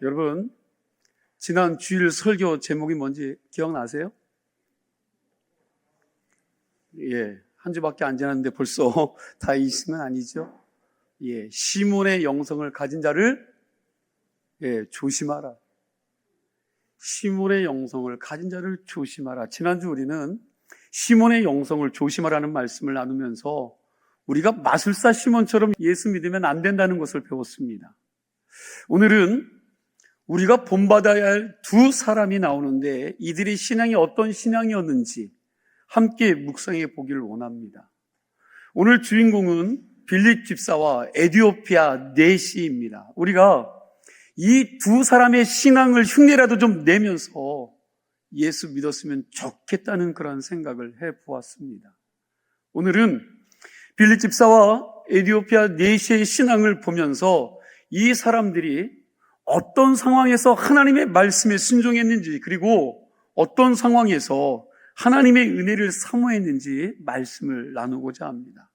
여러분, 지난 주일 설교 제목이 뭔지 기억나세요? 한 주밖에 안 지났는데 벌써 다 잊은 건 아니죠? 시몬의 영성을 가진 자를 조심하라. 시몬의 영성을 가진 자를 조심하라. 지난주 우리는 시몬의 영성을 조심하라는 말씀을 나누면서 우리가 마술사 시몬처럼 예수 믿으면 안 된다는 것을 배웠습니다. 오늘은 우리가 본받아야 할 두 사람이 나오는데 이들의 신앙이 어떤 신앙이었는지 함께 묵상해 보기를 원합니다. 오늘 주인공은 빌립 집사와 에디오피아 내시입니다. 우리가 이 두 사람의 신앙을 흉내라도 좀 내면서 예수 믿었으면 좋겠다는 그런 생각을 해보았습니다. 오늘은 빌립 집사와 에디오피아 내시의 신앙을 보면서 이 사람들이 어떤 상황에서 하나님의 말씀에 순종했는지, 그리고 어떤 상황에서 하나님의 은혜를 사모했는지 말씀을 나누고자 합니다.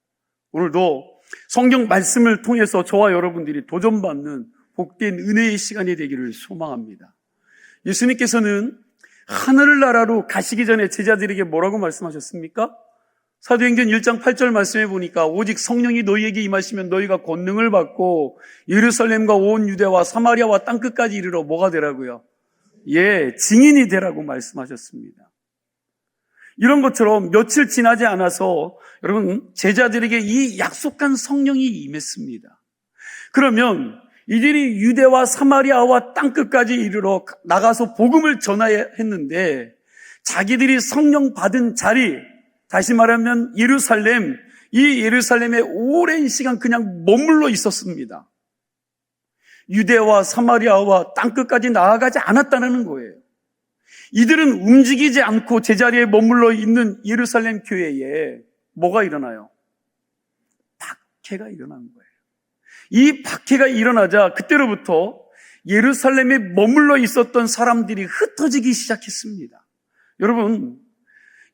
오늘도 성경 말씀을 통해서 저와 여러분들이 도전받는 복된 은혜의 시간이 되기를 소망합니다. 예수님께서는 하늘나라로 가시기 전에 제자들에게 뭐라고 말씀하셨습니까? 사도행전 1장 8절 말씀해 보니까 오직 성령이 너희에게 임하시면 너희가 권능을 받고 예루살렘과 온 유대와 사마리아와 땅끝까지 이르러 뭐가 되라고요? 증인이 되라고 말씀하셨습니다. 이런 것처럼 며칠 지나지 않아서 여러분 제자들에게 이 약속한 성령이 임했습니다. 그러면 이들이 유대와 사마리아와 땅끝까지 이르러 나가서 복음을 전해야 했는데 자기들이 성령 받은 자리, 다시 말하면 예루살렘, 이 예루살렘에 오랜 시간 그냥 머물러 있었습니다. 유대와 사마리아와 땅끝까지 나아가지 않았다는 거예요. 이들은 움직이지 않고 제자리에 머물러 있는 예루살렘 교회에 뭐가 일어나요? 박해가 일어난 거예요. 이 박해가 일어나자 그때로부터 예루살렘에 머물러 있었던 사람들이 흩어지기 시작했습니다. 여러분,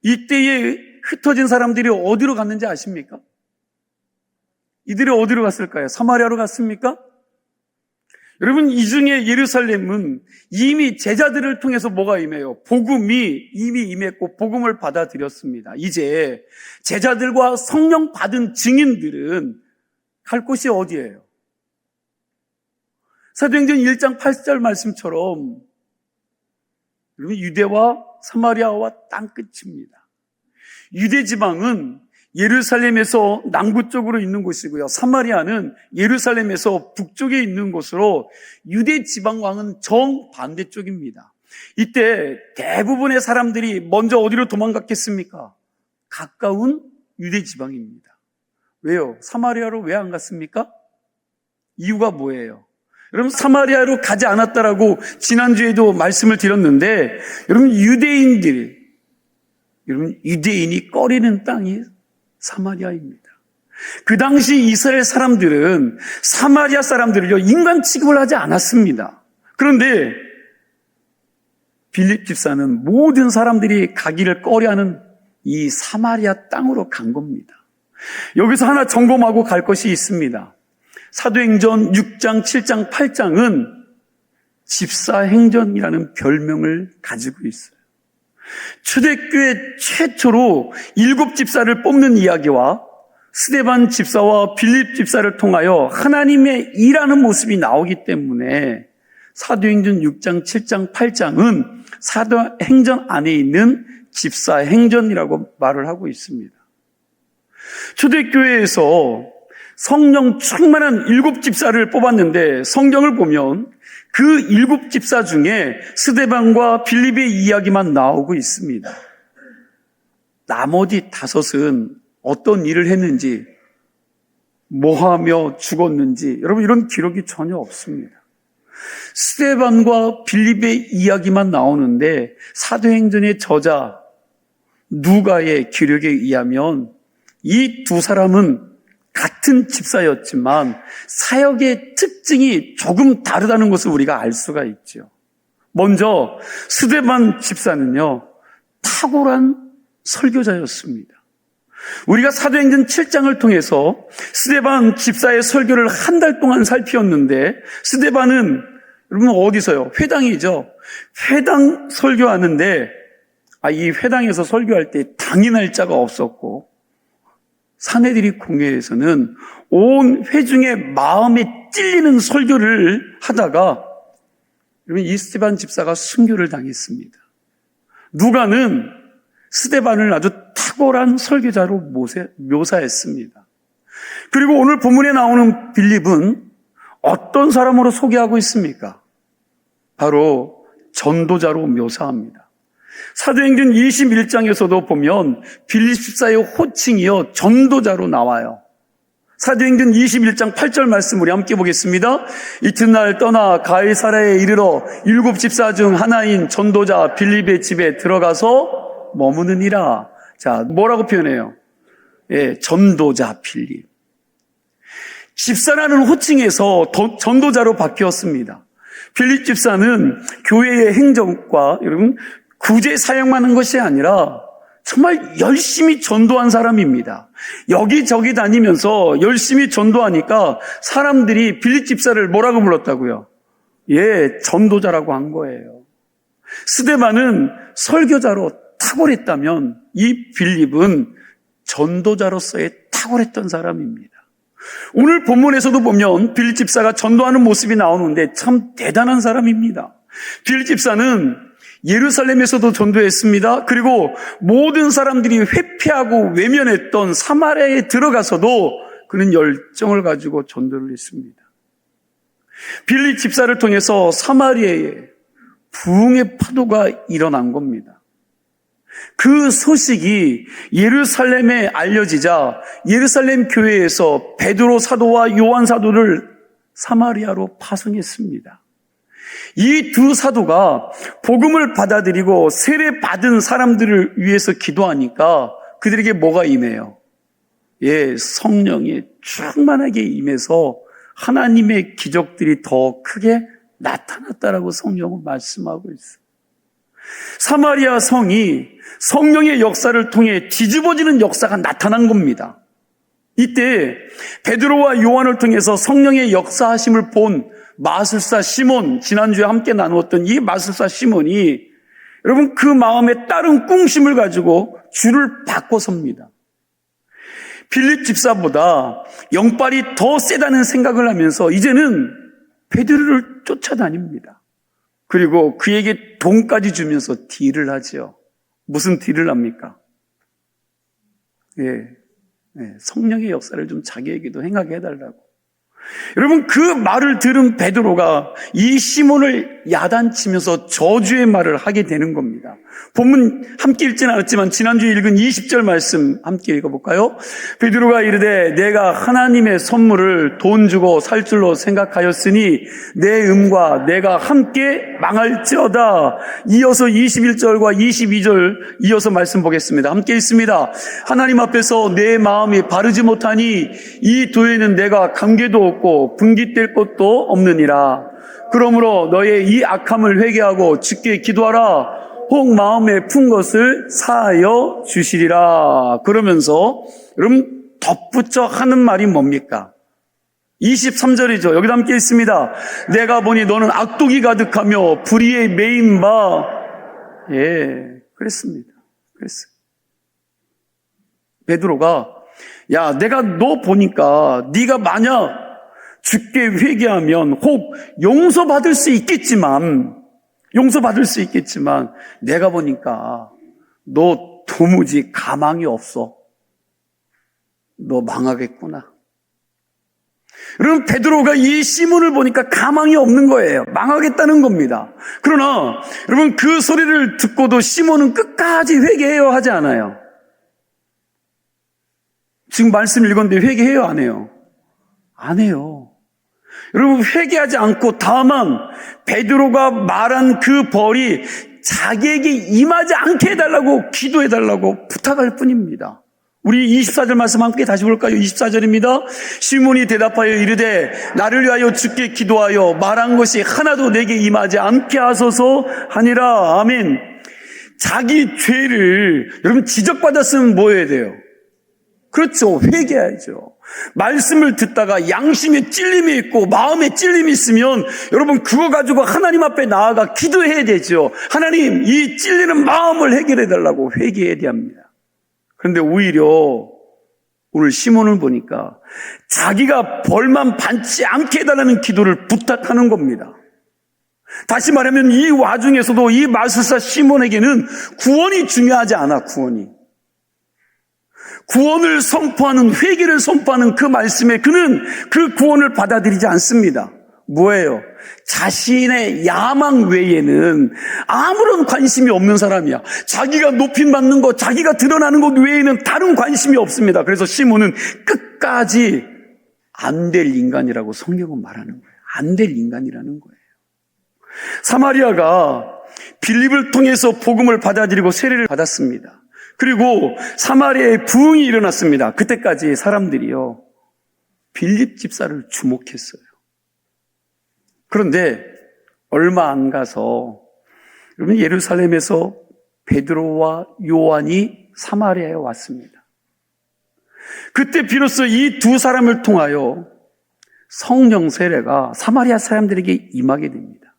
이때에 흩어진 사람들이 어디로 갔는지 아십니까? 이들이 어디로 갔을까요? 사마리아로 갔습니까? 여러분, 이 중에 예루살렘은 이미 제자들을 통해서 뭐가 임해요? 복음이 이미 임했고 복음을 받아들였습니다. 이제 제자들과 성령 받은 증인들은 갈 곳이 어디예요? 사도행전 1장 8절 말씀처럼 여러분 유대와 사마리아와 땅끝입니다. 유대 지방은 예루살렘에서 남부 쪽으로 있는 곳이고요. 사마리아는 예루살렘에서 북쪽에 있는 곳으로 유대 지방 왕은 정반대쪽입니다. 이때 대부분의 사람들이 먼저 어디로 도망갔겠습니까? 가까운 유대 지방입니다. 왜요? 사마리아로 왜 안 갔습니까? 이유가 뭐예요? 여러분, 사마리아로 가지 않았다라고 지난주에도 말씀을 드렸는데, 여러분, 유대인이 꺼리는 땅이 사마리아입니다. 그 당시 이스라엘 사람들은 사마리아 사람들을요, 인간 취급을 하지 않았습니다. 그런데 빌립 집사는 모든 사람들이 가기를 꺼려하는 이 사마리아 땅으로 간 겁니다. 여기서 하나 점검하고 갈 것이 있습니다. 사도행전 6장, 7장, 8장은 집사행전이라는 별명을 가지고 있어요. 초대교회 최초로 7 집사를 뽑는 이야기와 스데반 집사와 빌립 집사를 통하여 하나님의 일하는 모습이 나오기 때문에 사도행전 6장, 7장, 8장은 사도행전 안에 있는 집사행전이라고 말을 하고 있습니다. 초대교회에서 성령 충만한 7 집사를 뽑았는데 성경을 보면 그 7 집사 중에 스데반과 빌립의 이야기만 나오고 있습니다. 나머지 5은 어떤 일을 했는지, 뭐하며 죽었는지, 여러분 이런 기록이 전혀 없습니다. 스데반과 빌립의 이야기만 나오는데 사도행전의 저자 누가의 기록에 의하면 이 두 사람은 같은 집사였지만 사역의 특징이 조금 다르다는 것을 우리가 알 수가 있죠. 먼저 스데반 집사는요, 탁월한 설교자였습니다. 우리가 사도행전 7장을 통해서 스데반 집사의 설교를 한 달 동안 살피었는데 스데반은 여러분 어디서요? 회당이죠. 회당 설교하는데 이 회당에서 설교할 때 당이 날짜가 없었고 사내들이 공회에서는 온 회중의 마음에 찔리는 설교를 하다가 여러분 이스테반 집사가 순교를 당했습니다. 누가는 스데반을 아주 탁월한 설교자로 묘사했습니다. 그리고 오늘 본문에 나오는 빌립은 어떤 사람으로 소개하고 있습니까? 바로 전도자로 묘사합니다. 사도행전 21장에서도 보면 빌립 집사의 호칭이요 전도자로 나와요. 사도행전 21장 8절 말씀 우리 함께 보겠습니다. 이튿날 떠나 가이사랴에 이르러 7 집사 중 하나인 전도자 빌립의 집에 들어가서 머무느니라. 자, 뭐라고 표현해요? 전도자 빌립. 집사라는 호칭에서 전도자로 바뀌었습니다. 빌립 집사는 교회의 행정과 여러분 구제 사역만 한 것이 아니라 정말 열심히 전도한 사람입니다. 여기저기 다니면서 열심히 전도하니까 사람들이 빌립 집사를 뭐라고 불렀다고요? 전도자라고 한 거예요. 스데반은 설교자로 탁월했다면 이 빌립은 전도자로서의 탁월했던 사람입니다. 오늘 본문에서도 보면 빌립 집사가 전도하는 모습이 나오는데 참 대단한 사람입니다. 빌립 집사는 예루살렘에서도 전도했습니다. 그리고 모든 사람들이 회피하고 외면했던 사마리아에 들어가서도 그는 열정을 가지고 전도를 했습니다. 빌립 집사를 통해서 사마리아에 부흥의 파도가 일어난 겁니다. 그 소식이 예루살렘에 알려지자 예루살렘 교회에서 베드로 사도와 요한 사도를 사마리아로 파송했습니다. 이 두 사도가 복음을 받아들이고 세례 받은 사람들을 위해서 기도하니까 그들에게 뭐가 임해요? 성령이 충만하게 임해서 하나님의 기적들이 더 크게 나타났다라고 성경은 말씀하고 있어요. 사마리아 성이 성령의 역사를 통해 뒤집어지는 역사가 나타난 겁니다. 이때 베드로와 요한을 통해서 성령의 역사하심을 본 마술사 시몬, 지난주에 함께 나누었던 이 마술사 시몬이 여러분 그 마음에 따른 꿍심을 가지고 줄을 바꿔 섭니다. 빌립 집사보다 영빨이 더 세다는 생각을 하면서 이제는 베드로를 쫓아다닙니다. 그리고 그에게 돈까지 주면서 딜을 하죠. 무슨 딜을 합니까? 성령의 역사를 좀 자기에게도 행하게 해달라고. 여러분 그 말을 들은 베드로가 이 시몬을 야단치면서 저주의 말을 하게 되는 겁니다. 본문 함께 읽지는 않았지만 지난주에 읽은 20절 말씀 함께 읽어볼까요? 베드로가 이르되 내가 하나님의 선물을 돈 주고 살 줄로 생각하였으니 내 음과 내가 함께 망할지어다. 이어서 21절과 22절 이어서 말씀 보겠습니다. 함께 읽습니다. 하나님 앞에서 내 마음이 바르지 못하니 이 도에는 내가 관계도 없고 분깃될 것도 없느니라. 그러므로 너의 이 악함을 회개하고 주께 기도하라. 혹 마음에 푼 것을 사하여 주시리라. 그러면서 여러분 덧붙여 하는 말이 뭡니까? 23절이죠. 여기도 함께 있습니다. 내가 보니 너는 악독이 가득하며 불의에 매인 바. 그랬습니다. 그랬어요. 베드로가 내가 너 보니까 네가 만약 주께 회개하면 혹 용서받을 수 있겠지만 내가 보니까 너 도무지 가망이 없어. 너 망하겠구나. 여러분 베드로가 이 시몬을 보니까 가망이 없는 거예요. 망하겠다는 겁니다. 그러나 여러분 그 소리를 듣고도 시몬은 끝까지 회개해요 하지 않아요? 지금 말씀 읽었는데 회개해요 안 해요? 안 해요. 여러분 회개하지 않고 다만 베드로가 말한 그 벌이 자기에게 임하지 않게 해달라고 기도해달라고 부탁할 뿐입니다. 우리 24절 말씀 함께 다시 볼까요? 24절입니다. 시몬이 대답하여 이르되 나를 위하여 주께 기도하여 말한 것이 하나도 내게 임하지 않게 하소서 하니라. 아멘. 자기 죄를 여러분 지적받았으면 뭐 해야 돼요? 그렇죠. 회개해야죠. 말씀을 듣다가 양심에 찔림이 있고 마음에 찔림이 있으면 여러분 그거 가지고 하나님 앞에 나아가 기도해야 되죠. 하나님, 이 찔리는 마음을 해결해 달라고 회개해야 합니다. 그런데 오히려 오늘 시몬을 보니까 자기가 벌만 받지 않게 해달라는 기도를 부탁하는 겁니다. 다시 말하면 이 와중에서도 이 마술사 시몬에게는 구원이 중요하지 않아. 구원을 선포하는, 회개를 선포하는 그 말씀에 그는 그 구원을 받아들이지 않습니다. 뭐예요? 자신의 야망 외에는 아무런 관심이 없는 사람이야. 자기가 높임받는 것, 자기가 드러나는 것 외에는 다른 관심이 없습니다. 그래서 시몬은 끝까지 안 될 인간이라고 성경은 말하는 거예요. 안 될 인간이라는 거예요. 사마리아가 빌립을 통해서 복음을 받아들이고 세례를 받았습니다. 그리고 사마리아에 부흥이 일어났습니다. 그때까지 사람들이요, 빌립 집사를 주목했어요. 그런데 얼마 안 가서 여러분 예루살렘에서 베드로와 요한이 사마리아에 왔습니다. 그때 비로소 이 두 사람을 통하여 성령 세례가 사마리아 사람들에게 임하게 됩니다.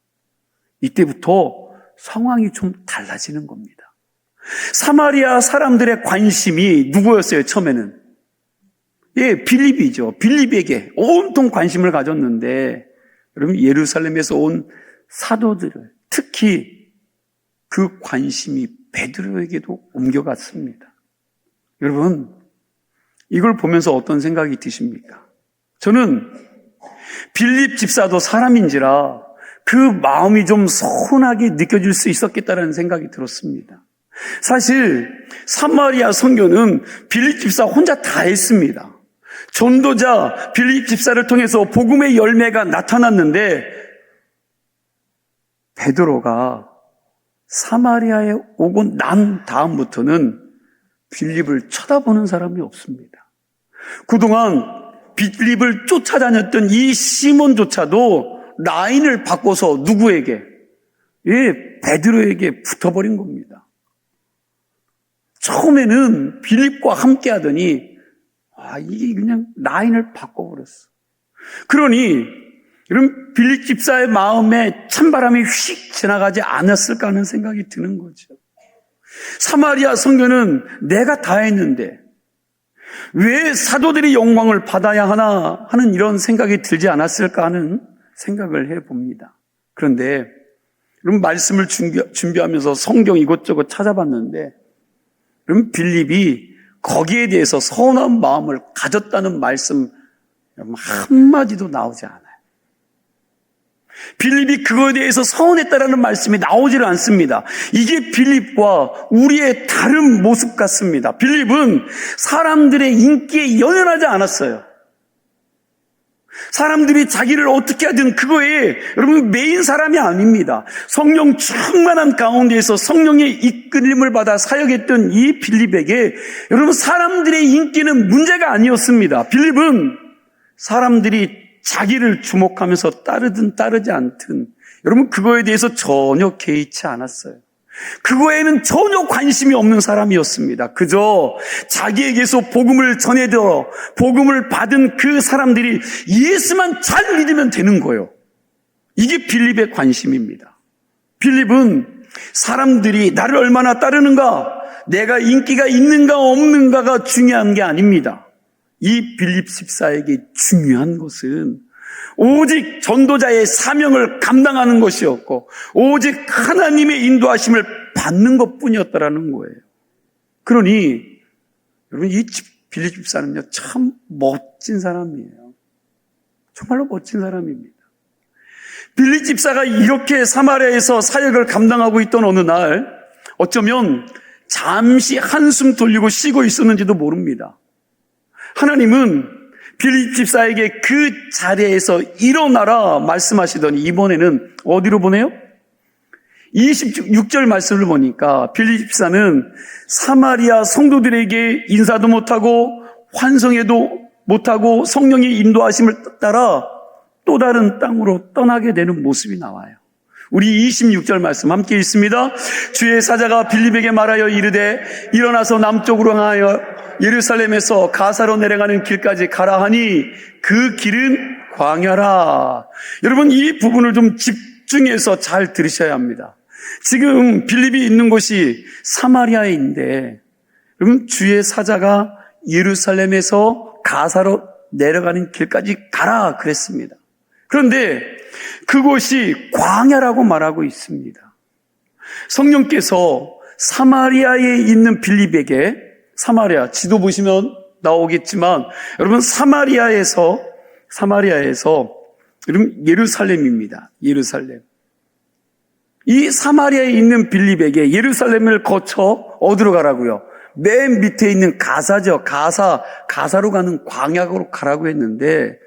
이때부터 상황이 좀 달라지는 겁니다. 사마리아 사람들의 관심이 누구였어요? 처음에는 빌립이죠. 빌립에게 온통 관심을 가졌는데 여러분 예루살렘에서 온 사도들을, 특히 그 관심이 베드로에게도 옮겨갔습니다. 여러분, 이걸 보면서 어떤 생각이 드십니까? 저는 빌립 집사도 사람인지라 그 마음이 좀 서운하게 느껴질 수 있었겠다라는 생각이 들었습니다. 사실 사마리아 선교는 빌립 집사 혼자 다 했습니다. 전도자 빌립 집사를 통해서 복음의 열매가 나타났는데 베드로가 사마리아에 오고 난 다음부터는 빌립을 쳐다보는 사람이 없습니다. 그동안 빌립을 쫓아다녔던 이 시몬조차도 라인을 바꿔서 누구에게? 베드로에게 붙어버린 겁니다. 처음에는 빌립과 함께 하더니 이게 그냥 라인을 바꿔버렸어. 그러니 여러분 빌립 집사의 마음에 찬바람이 휙 지나가지 않았을까 하는 생각이 드는 거죠. 사마리아 선교는 내가 다 했는데 왜 사도들이 영광을 받아야 하나 하는 이런 생각이 들지 않았을까 하는 생각을 해봅니다. 그런데 여러분 말씀을 준비하면서 성경 이것저것 찾아봤는데 여러분 빌립이 거기에 대해서 서운한 마음을 가졌다는 말씀 한마디도 나오지 않아요. 빌립이 그거에 대해서 서운했다라는 말씀이 나오지를 않습니다. 이게 빌립과 우리의 다른 모습 같습니다. 빌립은 사람들의 인기에 연연하지 않았어요. 사람들이 자기를 어떻게 하든 그거에 여러분 메인 사람이 아닙니다. 성령 충만한 가운데에서 성령의 이끌림을 받아 사역했던 이 빌립에게 여러분 사람들의 인기는 문제가 아니었습니다. 빌립은 사람들이 자기를 주목하면서 따르든 따르지 않든 여러분 그거에 대해서 전혀 개의치 않았어요. 그거에는 전혀 관심이 없는 사람이었습니다. 그저 자기에게서 복음을 전해들어 복음을 받은 그 사람들이 예수만 잘 믿으면 되는 거예요. 이게 빌립의 관심입니다. 빌립은 사람들이 나를 얼마나 따르는가, 내가 인기가 있는가 없는가가 중요한 게 아닙니다. 이 빌립 집사에게 중요한 것은 오직 전도자의 사명을 감당하는 것이었고 오직 하나님의 인도하심을 받는 것뿐이었다라는 거예요. 그러니 여러분 이 빌립 집사는요 참 멋진 사람이에요. 정말로 멋진 사람입니다. 빌립 집사가 이렇게 사마리아에서 사역을 감당하고 있던 어느 날 어쩌면 잠시 한숨 돌리고 쉬고 있었는지도 모릅니다. 하나님은 빌립 집사에게 그 자리에서 일어나라 말씀하시더니 이번에는 어디로 보내요? 26절 말씀을 보니까 빌립 집사는 사마리아 성도들에게 인사도 못하고 환송해도 못하고 성령의 인도하심을 따라 또 다른 땅으로 떠나게 되는 모습이 나와요. 우리 26절 말씀 함께 읽습니다. 주의 사자가 빌립에게 말하여 이르되 일어나서 남쪽으로 향하여 예루살렘에서 가사로 내려가는 길까지 가라 하니 그 길은 광야라. 여러분, 이 부분을 좀 집중해서 잘 들으셔야 합니다. 지금 빌립이 있는 곳이 사마리아인데, 여러분, 주의 사자가 예루살렘에서 가사로 내려가는 길까지 가라 그랬습니다. 그런데 그곳이 광야라고 말하고 있습니다. 성령께서 사마리아에 있는 빌립에게, 사마리아 지도 보시면 나오겠지만, 여러분, 사마리아에서 여러분 예루살렘입니다. 예루살렘. 이 사마리아에 있는 빌립에게 예루살렘을 거쳐 어디로 가라고요? 맨 밑에 있는 가사죠. 가사로 가는 광야로 가라고 했는데,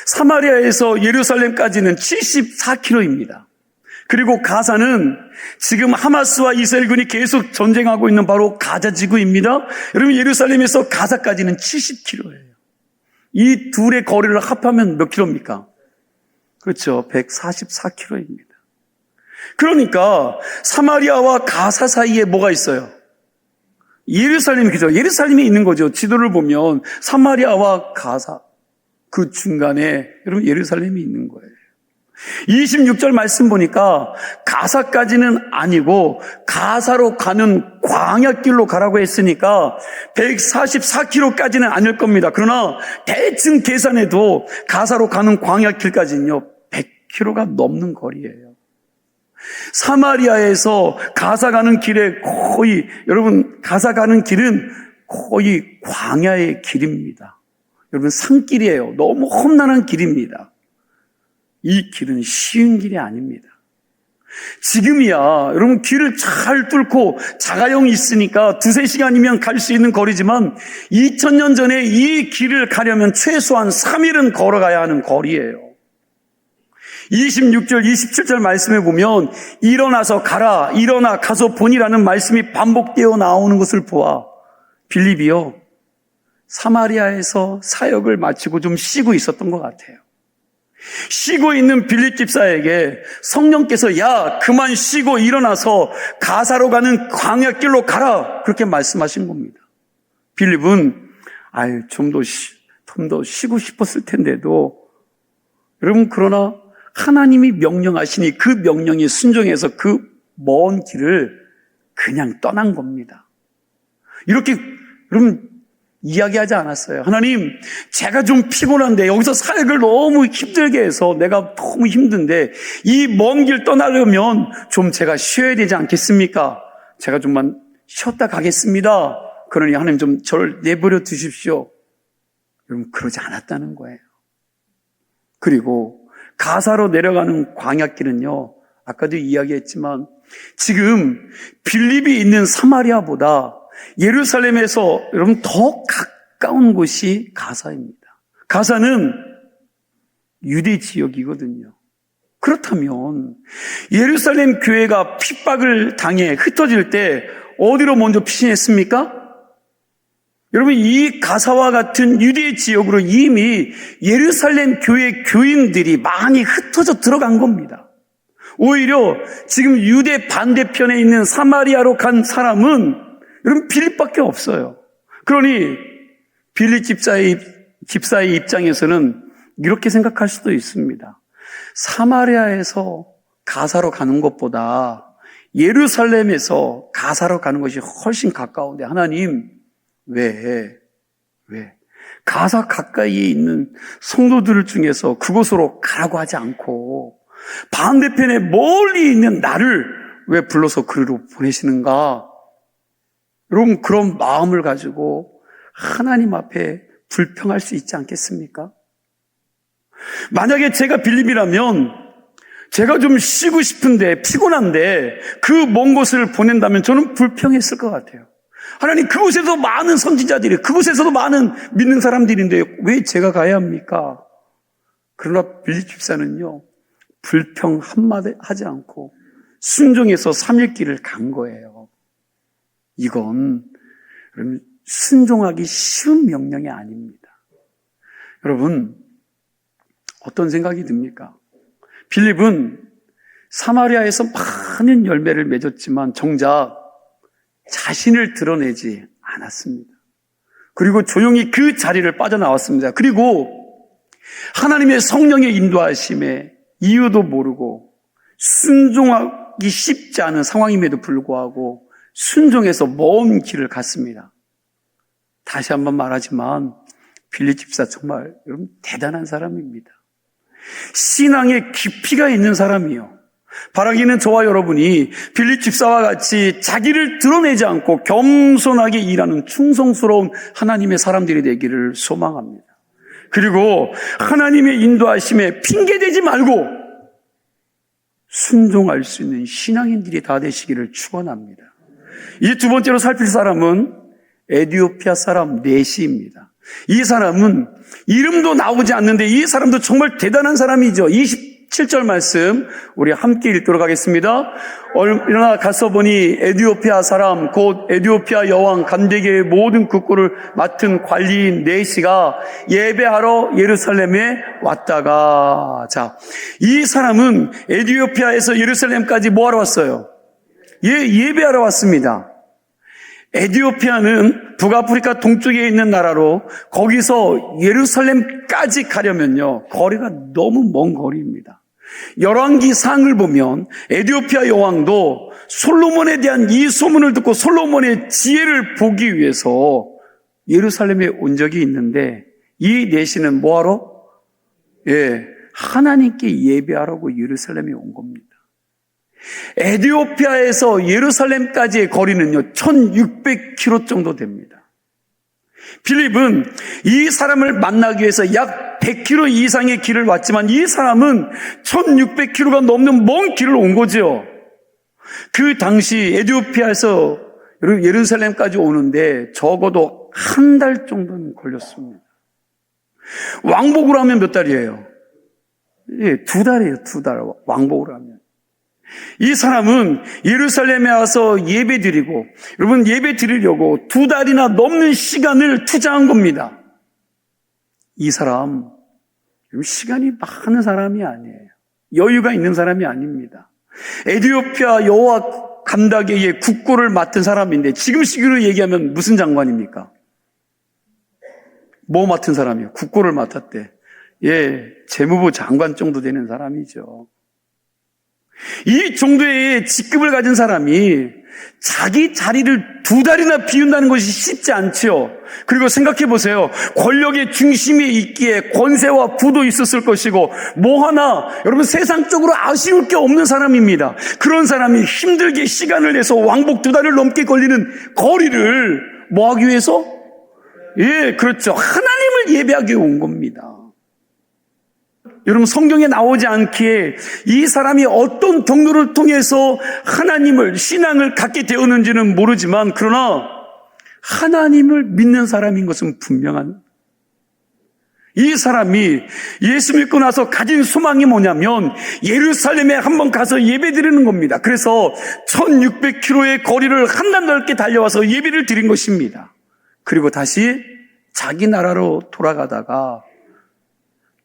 사마리아에서 예루살렘까지는 74km입니다. 그리고 가사는 지금 하마스와 이스라엘군이 계속 전쟁하고 있는 바로 가자 지구입니다. 여러분, 예루살렘에서 가사까지는 70km예요. 이 둘의 거리를 합하면 몇 킬로입니까? 그렇죠. 144km입니다. 그러니까 사마리아와 가사 사이에 뭐가 있어요? 예루살렘이, 그죠? 예루살렘이 있는 거죠. 지도를 보면 사마리아와 가사, 그 중간에 여러분 예루살렘이 있는 거예요. 26절 말씀 보니까 가사까지는 아니고 가사로 가는 광야길로 가라고 했으니까 144km까지는 아닐 겁니다. 그러나 대충 계산해도 가사로 가는 광야길까지는요 100km가 넘는 거리예요. 사마리아에서 가사 가는 길에 거의, 여러분, 가사 가는 길은 거의 광야의 길입니다. 여러분, 산길이에요. 너무 험난한 길입니다. 이 길은 쉬운 길이 아닙니다. 지금이야 여러분 길을 잘 뚫고 자가용이 있으니까 2-3시간이면 갈 수 있는 거리지만 2000년 전에 이 길을 가려면 최소한 3일은 걸어가야 하는 거리예요. 26절 27절 말씀에 보면 일어나서 가라, 일어나 가서 보니라는 말씀이 반복되어 나오는 것을 보아 빌립이요 사마리아에서 사역을 마치고 좀 쉬고 있었던 것 같아요. 쉬고 있는 빌립 집사에게 성령께서 야 그만 쉬고 일어나서 가사로 가는 광야길로 가라 그렇게 말씀하신 겁니다. 빌립은 좀 더 쉬고 싶었을 텐데도 여러분 그러나 하나님이 명령하시니 그 명령에 순종해서 그 먼 길을 그냥 떠난 겁니다. 이렇게 여러분 이야기하지 않았어요. 하나님, 제가 좀 피곤한데 여기서 사역을 너무 힘들게 해서 내가 너무 힘든데 이 먼 길 떠나려면 좀 제가 쉬어야 되지 않겠습니까? 제가 좀만 쉬었다 가겠습니다. 그러니 하나님 좀 저를 내버려 두십시오. 여러분 그러지 않았다는 거예요. 그리고 가사로 내려가는 광야길은요, 아까도 이야기했지만 지금 빌립이 있는 사마리아보다 예루살렘에서 여러분 더 가까운 곳이 가사입니다. 가사는 유대 지역이거든요. 그렇다면 예루살렘 교회가 핍박을 당해 흩어질 때 어디로 먼저 피신했습니까? 여러분 이 가사와 같은 유대 지역으로 이미 예루살렘 교회 교인들이 많이 흩어져 들어간 겁니다. 오히려 지금 유대 반대편에 있는 사마리아로 간 사람은 여러분 빌립밖에 없어요. 그러니 빌립 집사의 입장에서는 이렇게 생각할 수도 있습니다. 사마리아에서 가사로 가는 것보다 예루살렘에서 가사로 가는 것이 훨씬 가까운데 하나님 왜 가사 가까이에 있는 성도들 중에서 그곳으로 가라고 하지 않고 반대편에 멀리 있는 나를 왜 불러서 그리로 보내시는가? 여러분 그런 마음을 가지고 하나님 앞에 불평할 수 있지 않겠습니까? 만약에 제가 빌립이라면 제가 좀 쉬고 싶은데 피곤한데 그 먼 곳을 보낸다면 저는 불평했을 것 같아요. 하나님 그곳에도 많은 선지자들이 그곳에서도 많은 믿는 사람들인데 왜 제가 가야 합니까? 그러나 빌립 집사는요 불평 한마디 하지 않고 순종해서 3일 길을 간 거예요. 이건 여러분 순종하기 쉬운 명령이 아닙니다. 여러분 어떤 생각이 듭니까? 빌립은 사마리아에서 많은 열매를 맺었지만 정작 자신을 드러내지 않았습니다. 그리고 조용히 그 자리를 빠져나왔습니다. 그리고 하나님의 성령의 인도하심에 이유도 모르고 순종하기 쉽지 않은 상황임에도 불구하고 순종해서 먼 길을 갔습니다. 다시 한번 말하지만 빌립 집사 정말 여러분 대단한 사람입니다. 신앙에 깊이가 있는 사람이요. 바라기는 저와 여러분이 빌립 집사와 같이 자기를 드러내지 않고 겸손하게 일하는 충성스러운 하나님의 사람들이 되기를 소망합니다. 그리고 하나님의 인도하심에 핑계대지 말고 순종할 수 있는 신앙인들이 다 되시기를 축원합니다. 이 두 번째로 살필 사람은 에티오피아 사람 네시입니다. 이 사람은 이름도 나오지 않는데 이 사람도 정말 대단한 사람이죠. 27절 말씀 우리 함께 읽도록 하겠습니다. 일어나 가서 보니 에티오피아 사람 곧 에티오피아 여왕 간데게의 모든 국고를 맡은 관리인 네시가 예배하러 예루살렘에 왔다가, 자, 이 사람은 에티오피아에서 예루살렘까지 뭐하러 왔어요? 예배하러 왔습니다. 에티오피아는 북아프리카 동쪽에 있는 나라로 거기서 예루살렘까지 가려면요 거리가 너무 먼 거리입니다. 열왕기상을 보면 에티오피아 여왕도 솔로몬에 대한 이 소문을 듣고 솔로몬의 지혜를 보기 위해서 예루살렘에 온 적이 있는데 이 네시는 뭐하러? 하나님께 예배하라고 예루살렘에 온 겁니다. 에티오피아에서 예루살렘까지의 거리는요 1600km 정도 됩니다. 빌립은 이 사람을 만나기 위해서 약 100km 이상의 길을 왔지만 이 사람은 1600km가 넘는 먼 길을 온 거죠. 그 당시 에티오피아에서 예루살렘까지 오는데 적어도 한 달 정도는 걸렸습니다. 왕복으로 하면 몇 달이에요? 2달이에요. 2달 왕복으로 하면. 이 사람은 예루살렘에 와서 예배 드리고, 여러분 예배 드리려고 2달이나 넘는 시간을 투자한 겁니다. 이 사람 시간이 많은 사람이 아니에요. 여유가 있는 사람이 아닙니다. 에티오피아 여호와 감다게의 국고를 맡은 사람인데 지금 시기로 얘기하면 무슨 장관입니까? 뭐 맡은 사람이요? 국고를 맡았대. 재무부 장관 정도 되는 사람이죠. 이 정도의 직급을 가진 사람이 자기 자리를 2달이나 비운다는 것이 쉽지 않지요. 그리고 생각해 보세요. 권력의 중심에 있기에 권세와 부도 있었을 것이고 뭐 하나 여러분 세상적으로 아쉬울 게 없는 사람입니다. 그런 사람이 힘들게 시간을 내서 왕복 2달을 넘게 걸리는 거리를 뭐 하기 위해서? 그렇죠. 하나님을 예배하기 위해 온 겁니다. 여러분 성경에 나오지 않기에 이 사람이 어떤 경로를 통해서 하나님을 신앙을 갖게 되었는지는 모르지만 그러나 하나님을 믿는 사람인 것은 분명한, 이 사람이 예수 믿고 나서 가진 소망이 뭐냐면 예루살렘에 한번 가서 예배 드리는 겁니다. 그래서 1600km의 거리를 한 달 넓게 달려와서 예배를 드린 것입니다. 그리고 다시 자기 나라로 돌아가다가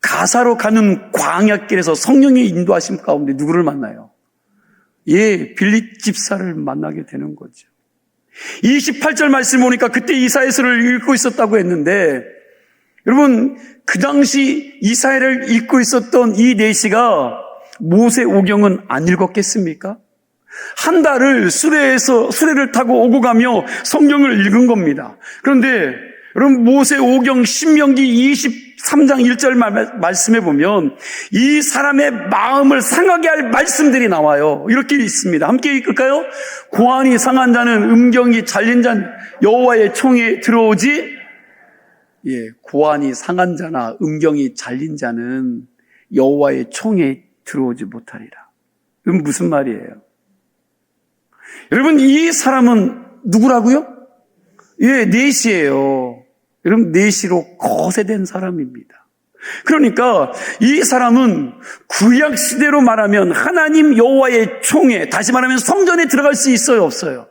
가사로 가는 광야길에서 성령의 인도하심 가운데 누구를 만나요? 빌립 집사를 만나게 되는 거죠. 28절 말씀 보니까 그때 이사야서를 읽고 있었다고 했는데 여러분 그 당시 이사야를 읽고 있었던 이 네시가 모세오경은 안 읽었겠습니까? 한 달을 수레를 타고 오고 가며 성경을 읽은 겁니다. 그런데 여러분 모세오경 신명기 23장 1절 말씀해 보면 이 사람의 마음을 상하게 할 말씀들이 나와요. 이렇게 있습니다. 함께 읽을까요? 고안이 상한 자는 음경이 잘린 자 여호와의 총에 들어오지. 고안이 상한 자나 음경이 잘린 자는 여호와의 총에 들어오지 못하리라. 이건 무슨 말이에요? 여러분 이 사람은 누구라고요? 네시예요. 여러분 네시로 거세된 사람입니다. 그러니까 이 사람은 구약 시대로 말하면 하나님 여호와의 총에, 다시 말하면 성전에 들어갈 수 있어요, 없어요?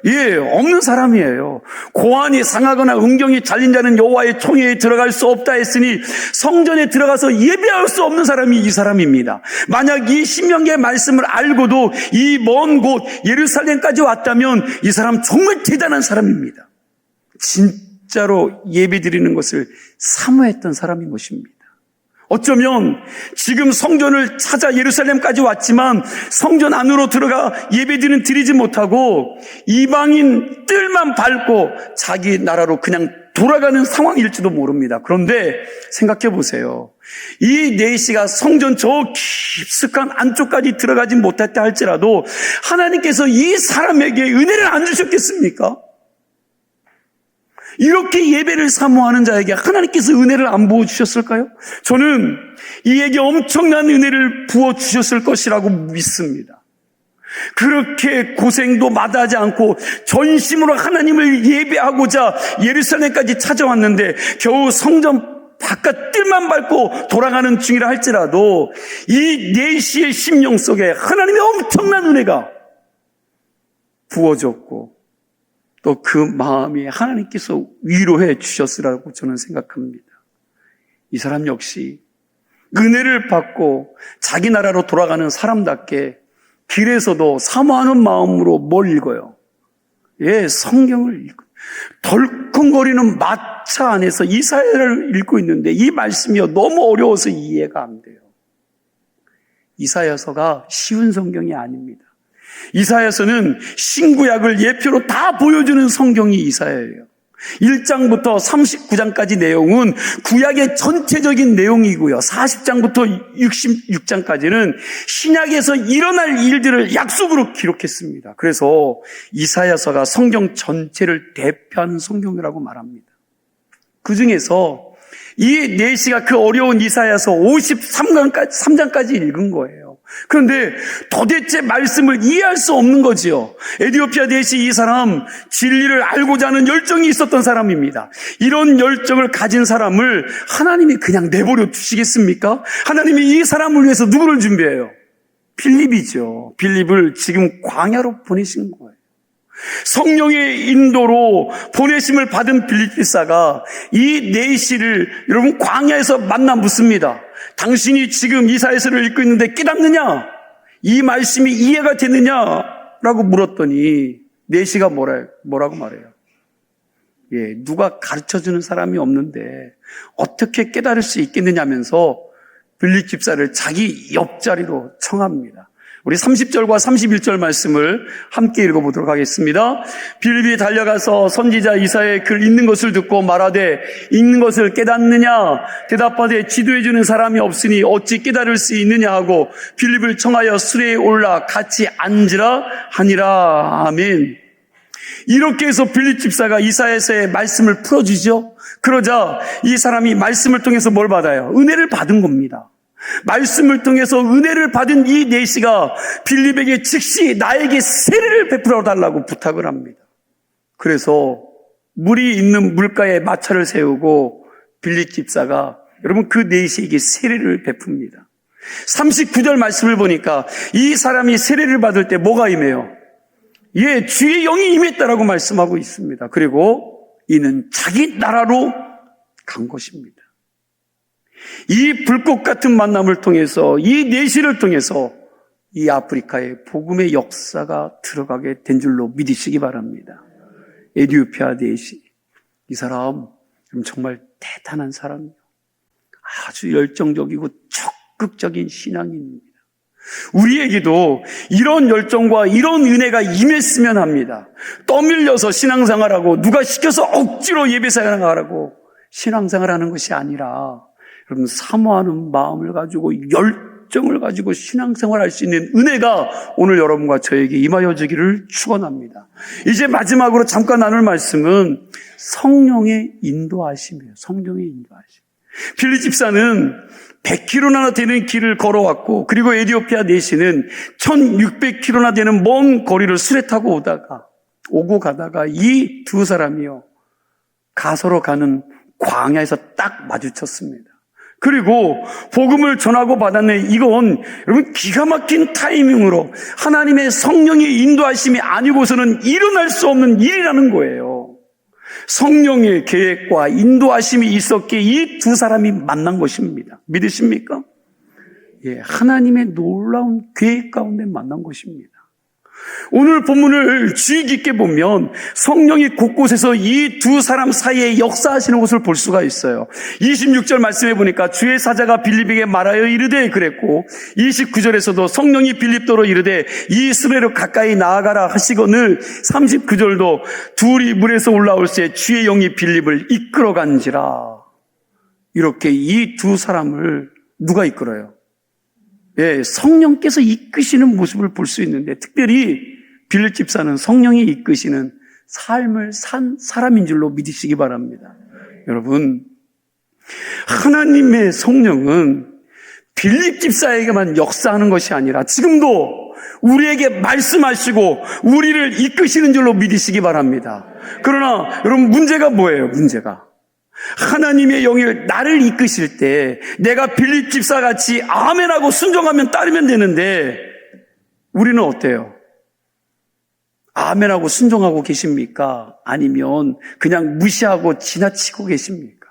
없는 사람이에요. 고안이 상하거나 음경이 잘린 자는 여호와의 총회에 들어갈 수 없다 했으니 성전에 들어가서 예배할 수 없는 사람이 이 사람입니다. 만약 이 신명기의 말씀을 알고도 이 먼 곳 예루살렘까지 왔다면 이 사람 정말 대단한 사람입니다. 진짜 진짜로 예배드리는 것을 사모했던 사람인 것입니다. 어쩌면 지금 성전을 찾아 예루살렘까지 왔지만 성전 안으로 들어가 예배드리는 드리지 못하고 이방인 뜰만 밟고 자기 나라로 그냥 돌아가는 상황일지도 모릅니다. 그런데 생각해 보세요. 이 네시가 성전 저 깊숙한 안쪽까지 들어가지 못했다 할지라도 하나님께서 이 사람에게 은혜를 안 주셨겠습니까? 이렇게 예배를 사모하는 자에게 하나님께서 은혜를 안 부어주셨을까요? 저는 이에게 엄청난 은혜를 부어주셨을 것이라고 믿습니다. 그렇게 고생도 마다하지 않고 전심으로 하나님을 예배하고자 예루살렘까지 찾아왔는데 겨우 성전 바깥 뜰만 밟고 돌아가는 중이라 할지라도 이 네시의 심령 속에 하나님의 엄청난 은혜가 부어졌고 또 그 마음이 하나님께서 위로해 주셨으라고 저는 생각합니다. 이 사람 역시 은혜를 받고 자기 나라로 돌아가는 사람답게 길에서도 사모하는 마음으로 뭘 읽어요? 성경을 읽어요. 덜컹거리는 마차 안에서 이사야를 읽고 있는데 이 말씀이 너무 어려워서 이해가 안 돼요. 이사야서가 쉬운 성경이 아닙니다. 이사야서는 신구약을 예표로 다 보여주는 성경이 이사야예요. 1장부터 39장까지 내용은 구약의 전체적인 내용이고요. 40장부터 66장까지는 신약에서 일어날 일들을 약속으로 기록했습니다. 그래서 이사야서가 성경 전체를 대표하는 성경이라고 말합니다. 그 중에서 이 네시가 그 어려운 이사야서 53장까지 읽은 거예요. 그런데 도대체 말씀을 이해할 수 없는 거지요. 에디오피아 네시 이 사람 진리를 알고자 하는 열정이 있었던 사람입니다. 이런 열정을 가진 사람을 하나님이 그냥 내버려 두시겠습니까? 하나님이 이 사람을 위해서 누구를 준비해요? 빌립이죠. 빌립을 지금 광야로 보내신 거예요. 성령의 인도로 보내심을 받은 빌립 집사가 이 네시를 여러분 광야에서 만나 묻습니다. 당신이 지금 이사야서를 읽고 있는데 깨닫느냐? 이 말씀이 이해가 되느냐? 라고 물었더니 네시가 뭐라고 말해요? 누가 가르쳐주는 사람이 없는데 어떻게 깨달을 수 있겠느냐면서 빌립 집사를 자기 옆자리로 청합니다. 우리 30절과 31절 말씀을 함께 읽어보도록 하겠습니다. 빌립이 달려가서 선지자 이사야의 글 읽는 것을 듣고 말하되 읽는 것을 깨닫느냐? 대답하되 지도해주는 사람이 없으니 어찌 깨달을 수 있느냐 하고 빌립을 청하여 수레에 올라 같이 앉으라 하니라. 아멘. 이렇게 해서 빌립 집사가 이사야서의 말씀을 풀어주죠. 그러자 이 사람이 말씀을 통해서 뭘 받아요? 은혜를 받은 겁니다. 말씀을 통해서 은혜를 받은 이 네시가 빌립에게 즉시 나에게 세례를 베풀어 달라고 부탁을 합니다. 그래서 물이 있는 물가에 마차를 세우고 빌립 집사가 여러분 그 네시에게 세례를 베풉니다. 39절 말씀을 보니까 이 사람이 세례를 받을 때 뭐가 임해요? 주의 영이 임했다라고 말씀하고 있습니다. 그리고 이는 자기 나라로 간 것입니다. 이 불꽃 같은 만남을 통해서 이 네시를 통해서 이 아프리카에 복음의 역사가 들어가게 된 줄로 믿으시기 바랍니다. 에디오피아 네시, 이 사람 정말 대단한 사람이에요. 아주 열정적이고 적극적인 신앙인입니다. 우리에게도 이런 열정과 이런 은혜가 임했으면 합니다. 떠밀려서 신앙생활하고 누가 시켜서 억지로 예배생활하고 신앙생활하는 것이 아니라 여러분 사모하는 마음을 가지고 열정을 가지고 신앙생활할 수 있는 은혜가 오늘 여러분과 저에게 임하여 주기를 축원합니다. 이제 마지막으로 잠깐 나눌 말씀은 성령의 인도하심이에요. 성령의 인도하심. 빌립 집사는 100km나 되는 길을 걸어왔고 그리고 에디오피아 네시는 1600km나 되는 먼 거리를 수레 타고 오고 가다가 이 두 사람이요 가서로 가는 광야에서 딱 마주쳤습니다. 그리고 복음을 전하고 받았네. 이건 여러분 기가 막힌 타이밍으로 하나님의 성령의 인도하심이 아니고서는 일어날 수 없는 일이라는 거예요. 성령의 계획과 인도하심이 있었기에 이 두 사람이 만난 것입니다. 믿으십니까? 하나님의 놀라운 계획 가운데 만난 것입니다. 오늘 본문을 주의 깊게 보면 성령이 곳곳에서 이 두 사람 사이에 역사하시는 것을 볼 수가 있어요. 26절 말씀해 보니까 주의 사자가 빌립에게 말하여 이르되 그랬고, 29절에서도 성령이 빌립도로 이르되 이 수레로 가까이 나아가라 하시거늘, 39절도 둘이 물에서 올라올 때 주의 영이 빌립을 이끌어간지라. 이렇게 이 두 사람을 누가 이끌어요? 예, 성령께서 이끄시는 모습을 볼 수 있는데, 특별히 빌립 집사는 성령이 이끄시는 삶을 산 사람인 줄로 믿으시기 바랍니다. 여러분, 하나님의 성령은 빌립 집사에게만 역사하는 것이 아니라 지금도 우리에게 말씀하시고 우리를 이끄시는 줄로 믿으시기 바랍니다. 그러나 여러분, 문제가 뭐예요? 문제가 하나님의 영이 나를 이끄실 때 내가 빌립 집사같이 아멘하고 순종하면 따르면 되는데, 우리는 어때요? 아멘하고 순종하고 계십니까? 아니면 그냥 무시하고 지나치고 계십니까?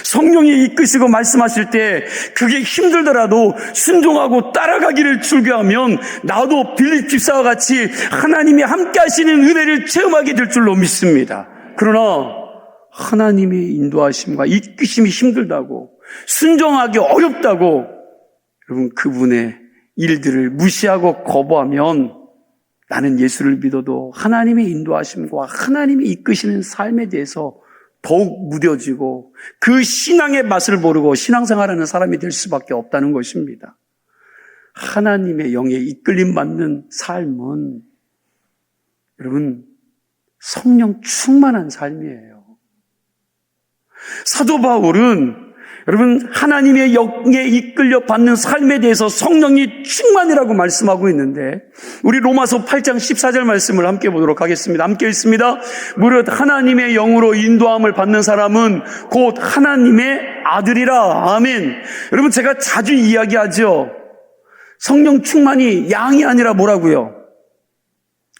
성령이 이끄시고 말씀하실 때 그게 힘들더라도 순종하고 따라가기를 즐겨하면 나도 빌립 집사와 같이 하나님이 함께 하시는 은혜를 체험하게 될 줄로 믿습니다. 그러나 하나님의 인도하심과 이끄심이 힘들다고, 순종하기 어렵다고, 여러분, 그분의 일들을 무시하고 거부하면 나는 예수를 믿어도 하나님의 인도하심과 하나님이 이끄시는 삶에 대해서 더욱 무뎌지고 그 신앙의 맛을 모르고 신앙생활하는 사람이 될 수밖에 없다는 것입니다. 하나님의 영에 이끌림 받는 삶은 여러분, 성령 충만한 삶이에요. 사도 바울은 여러분, 하나님의 영에 이끌려 받는 삶에 대해서 성령이 충만이라고 말씀하고 있는데, 우리 로마서 8장 14절 말씀을 함께 보도록 하겠습니다. 함께 읽습니다. 무릇 하나님의 영으로 인도함을 받는 사람은 곧 하나님의 아들이라. 아멘. 여러분, 제가 자주 이야기하죠. 성령 충만이 양이 아니라 뭐라고요?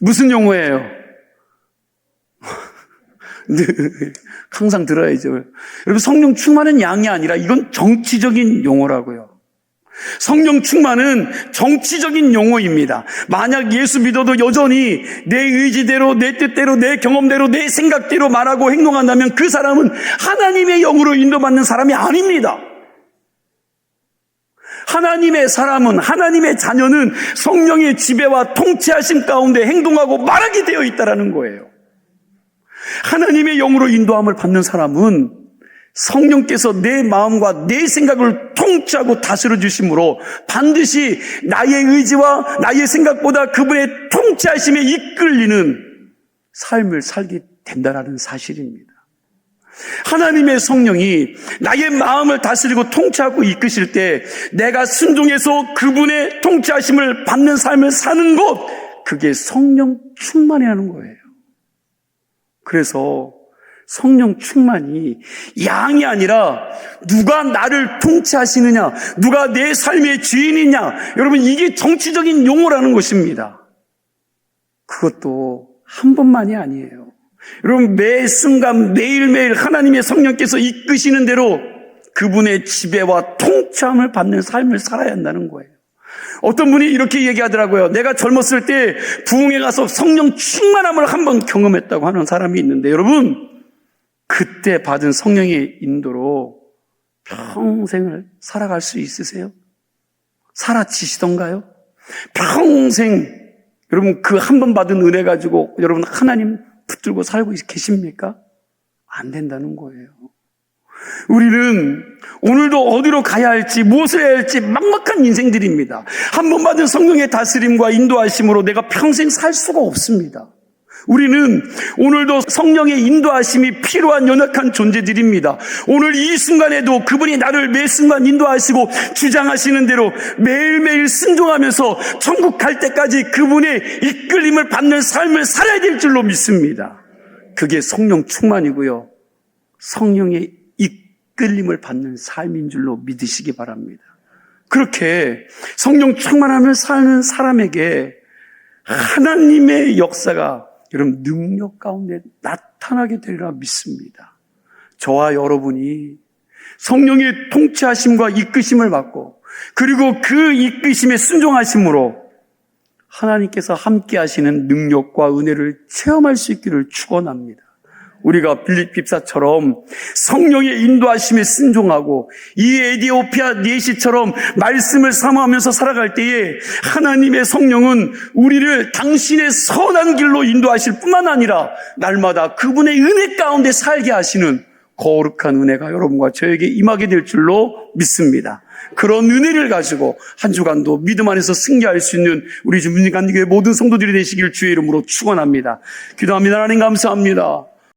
무슨 용어예요? 항상 들어야죠. 여러분, 성령 충만은 양이 아니라 이건 정치적인 용어라고요. 성령 충만은 정치적인 용어입니다. 만약 예수 믿어도 여전히 내 의지대로, 내 뜻대로, 내 경험대로, 내 생각대로 말하고 행동한다면 그 사람은 하나님의 영으로 인도받는 사람이 아닙니다. 하나님의 사람은, 하나님의 자녀는 성령의 지배와 통치하심 가운데 행동하고 말하게 되어 있다는 거예요. 하나님의 영으로 인도함을 받는 사람은 성령께서 내 마음과 내 생각을 통치하고 다스려 주심으로 반드시 나의 의지와 나의 생각보다 그분의 통치하심에 이끌리는 삶을 살게 된다는 사실입니다. 하나님의 성령이 나의 마음을 다스리고 통치하고 이끄실 때 내가 순종해서 그분의 통치하심을 받는 삶을 사는 것, 그게 성령 충만이라는 거예요. 그래서 성령 충만이 양이 아니라 누가 나를 통치하시느냐, 누가 내 삶의 주인이냐, 여러분, 이게 정치적인 용어라는 것입니다. 그것도 한 번만이 아니에요. 여러분, 매 순간 매일매일 하나님의 성령께서 이끄시는 대로 그분의 지배와 통치함을 받는 삶을 살아야 한다는 거예요. 어떤 분이 이렇게 얘기하더라고요. 내가 젊었을 때 부흥회 가서 성령 충만함을 한번 경험했다고 하는 사람이 있는데, 여러분, 그때 받은 성령의 인도로 평생을 살아갈 수 있으세요? 살아지시던가요? 평생 여러분 그 한 번 받은 은혜 가지고 여러분 하나님 붙들고 살고 계십니까? 안 된다는 거예요. 우리는 오늘도 어디로 가야 할지, 무엇을 해야 할지 막막한 인생들입니다. 한 번 받은 성령의 다스림과 인도하심으로 내가 평생 살 수가 없습니다. 우리는 오늘도 성령의 인도하심이 필요한 연약한 존재들입니다. 오늘 이 순간에도 그분이 나를 매 순간 인도하시고 주장하시는 대로 매일매일 순종하면서 천국 갈 때까지 그분의 이끌림을 받는 삶을 살아야 될 줄로 믿습니다. 그게 성령 충만이고요, 성령의 이끌림을 받는 삶인 줄로 믿으시기 바랍니다. 그렇게 성령 충만함을 사는 사람에게 하나님의 역사가 여러분 능력 가운데 나타나게 되리라 믿습니다. 저와 여러분이 성령의 통치하심과 이끄심을 받고 그리고 그 이끄심에 순종하심으로 하나님께서 함께 하시는 능력과 은혜를 체험할 수 있기를 축원합니다. 우리가 빌립비사처럼 성령의 인도하심에 순종하고 이 에디오피아 니에시처럼 말씀을 사모하면서 살아갈 때에 하나님의 성령은 우리를 당신의 선한 길로 인도하실 뿐만 아니라 날마다 그분의 은혜 가운데 살게 하시는 거룩한 은혜가 여러분과 저에게 임하게 될 줄로 믿습니다. 그런 은혜를 가지고 한 주간도 믿음 안에서 승리할 수 있는 우리 주민간교회 모든 성도들이 되시길 주의 이름으로 축원합니다. 기도합니다. 하나님 감사합니다.